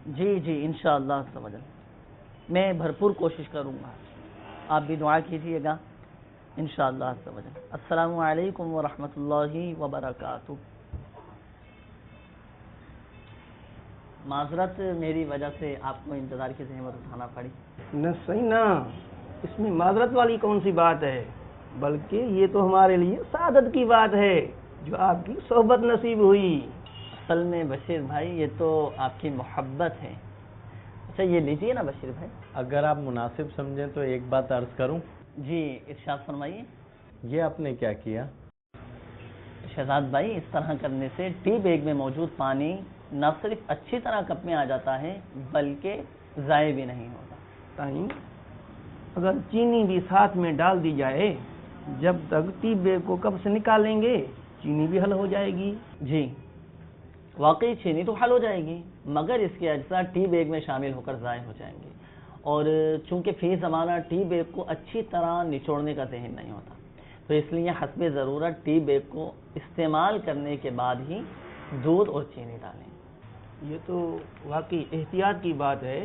جی جی انشاءاللہ سمجھ میں بھرپور کوشش کروں گا، آپ بھی دعا کیجیے گا انشاءاللہ سمجھ۔ السلام علیکم ورحمۃ اللہ وبرکاتہ۔ معذرت میری وجہ سے آپ کو انتظار کی زحمت اٹھانا پڑی۔ نہ صحیح نا، اس میں معذرت والی کون سی بات ہے، بلکہ یہ تو ہمارے لیے سعادت کی بات ہے جو آپ کی صحبت نصیب ہوئی۔ اصل میں بشیر بھائی یہ تو آپ کی محبت ہے۔ اچھا یہ لیجیے نا بشیر بھائی۔ اگر آپ مناسب سمجھیں تو ایک بات عرض کروں۔ جی ارشاد فرمائیے۔ یہ آپ نے کیا کیا؟ شہزاد بھائی اس طرح کرنے سے ٹی بیگ میں موجود پانی نہ صرف اچھی طرح کپ میں آ جاتا ہے بلکہ ضائع بھی نہیں ہوتا۔ تائیں اگر چینی بھی ساتھ میں ڈال دی جائے، جب تک ٹی بیگ کو کپ سے نکالیں گے چینی بھی حل ہو جائے گی۔ جی واقعی چینی تو حل ہو جائے گی، مگر اس کے اجزاء ٹی بیگ میں شامل ہو کر ضائع ہو جائیں گے، اور چونکہ فی زمانہ ٹی بیگ کو اچھی طرح نچوڑنے کا ذہن نہیں ہوتا، تو اس لیے حسب ضرورت ٹی بیگ کو استعمال کرنے کے بعد ہی دودھ اور چینی ڈالیں۔ یہ تو واقعی احتیاط کی بات ہے،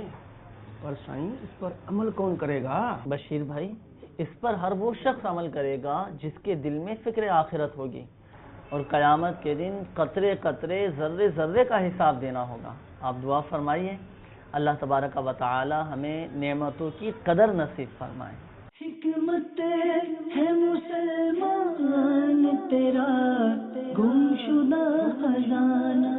پر سائیں اس پر عمل کون کرے گا؟ بشیر بھائی اس پر ہر وہ شخص عمل کرے گا جس کے دل میں فکر آخرت ہوگی، اور قیامت کے دن قطرے قطرے ذرے ذرے کا حساب دینا ہوگا۔ آپ دعا فرمائیے اللہ تبارک و تعالی ہمیں نعمتوں کی قدر نصیب فرمائے۔ حکمت ہے مسلمان تیرا گم شدہ خزانہ،